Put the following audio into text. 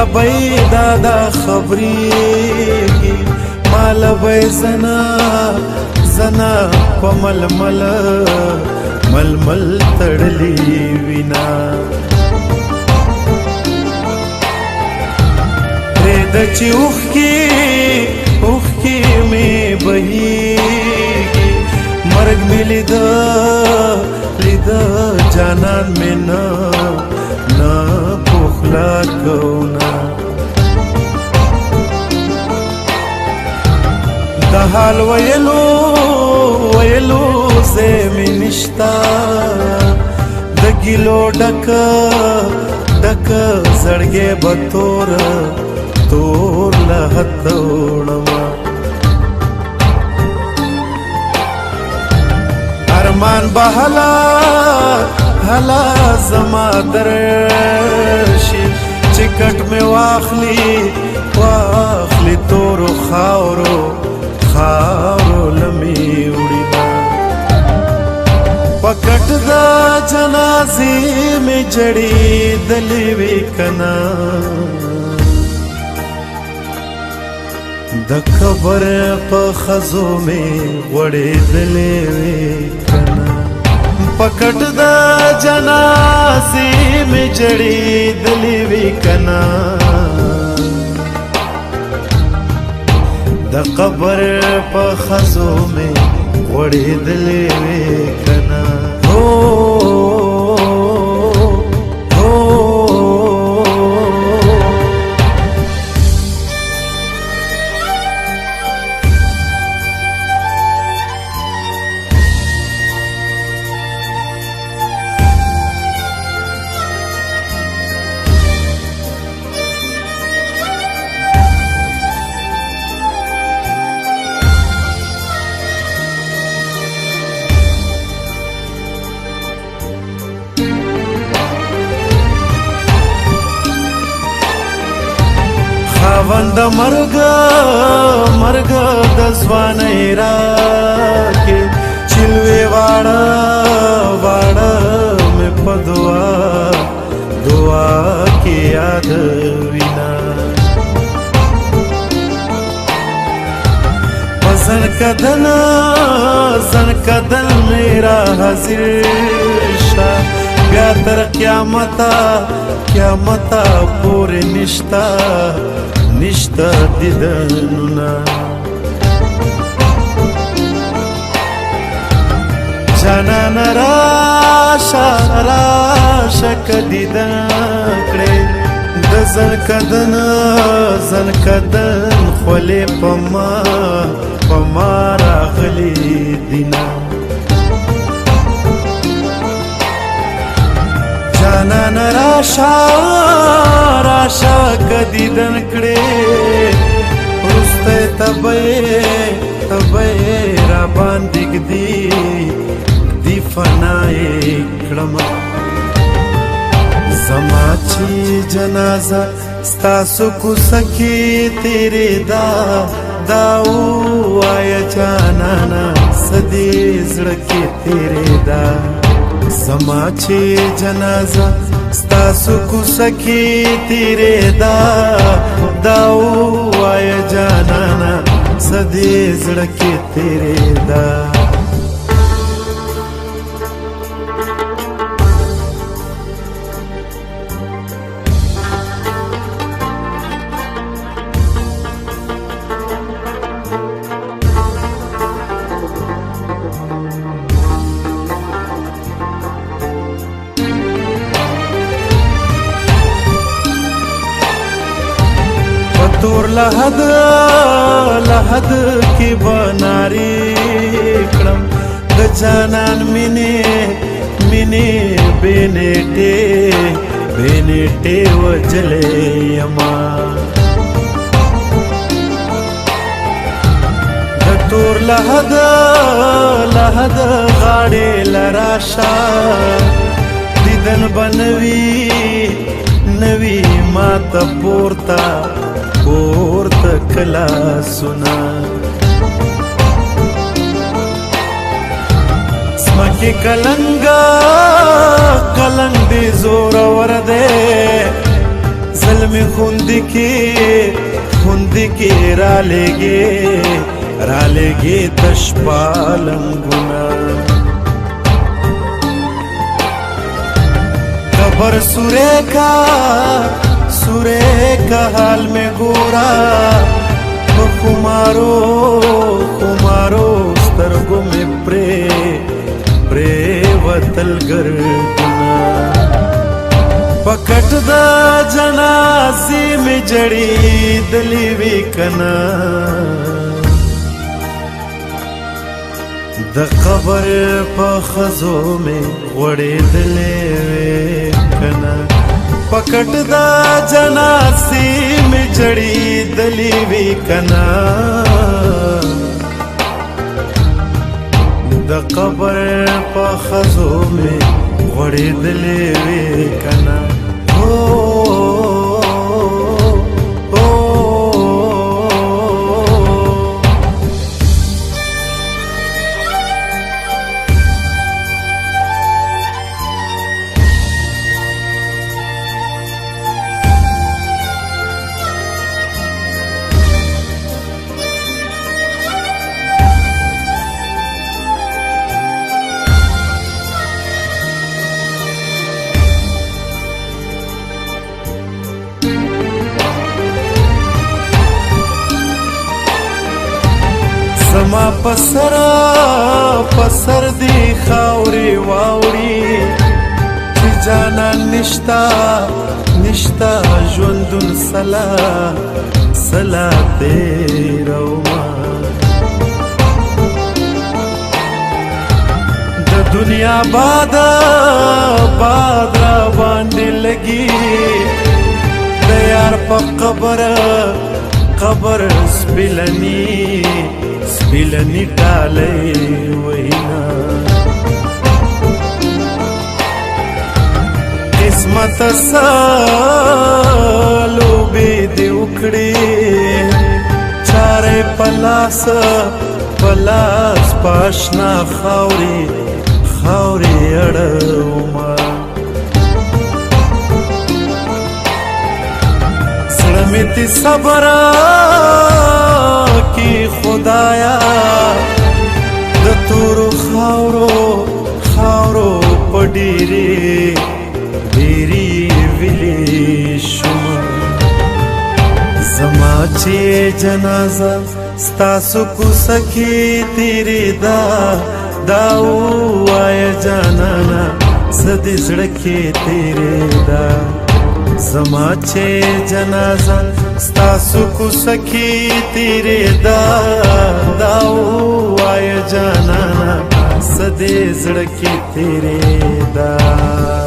ابی دادا خبریږي مال به زنا په ململ تړلی وینا پرېږده چې اوښکې مې بهیږي مرګ مې لیده جانان مې نه پخلا کونا د حال ویلو ځای مې نشته د ګیلو ډک زړګی به تور له حده وړمه ارمان به هلا زما درشي چې کټ مې واخلي تورو خاورو لمې وړي په کټ د جنازې مې جړېدلې وې کنه د قبر په خزو مې غوړېدلې وې کنه په کټ د جنازې مې جړېدلې وې کنه د قبر په خزو مې غوړېدلې وې کنه خاوند مرګ د ځوانۍ راکې چلوې واړه مې په دعا کې یاد وینا په زنکدن مې را حاضر شه بیا تر قیامته پورې نشته دیدنونه جانان راشه که دیدن کړې د زنکدن خولې په ما راغلي دینا جانان راشه که دیدن کړې وروسته تبه را باندې ږدي فنای کړمه زما چې جنازه ستاسو کوڅه کې تېرېدا دا ووایه جانانه څه دې زړه کې تېرېدا زما چې جنازه ستاسو کوڅه کې تېرېدا دا ووایه جانانه څه دې زړه کې تېرېدا تور لحد کی بناری کړم د جانان مینې بینېټې وجلې یما د تور لحد غاړې لراشه دیدن بنوي ما ته پورته کلا سنا مکی کلنگا کلنگ دی زور ورده ظلمی خوندی کی را لگی تشپالنگونا قبر سورے کا حال میں گورا خمارو سترگو میں پرے وطل گردنا پکٹ دا جنازی میں جڑی دلی وی کنا د قبر په خزو میں وڑے دلے وی کنا پکٹ دا جنازی میں جڑی دلی وی کنا د قبر په خزو میں وڑے دلے وی کنا زما پسر دی خاوری واوری چی جانا نشتا ژوندون سلا تیرو ما د دنیا باد را باندې لگی د یار په قبر سپیلنی ڈالی وینا قسمت سالو بی دی اکڑی چارے پلاس پاشنا خاوری اڑوما سڑمیتی صبرا کی خدایا د تورو خاورو پډيري ویلي شوم زما چې جنازه ستاسو کو سخی تیری دا وای جانانا سدي زړکه تیری دا زما چې جنازه ستاسو کو سخی تیرے دا وای جانانا سدے زړکی تیرے دا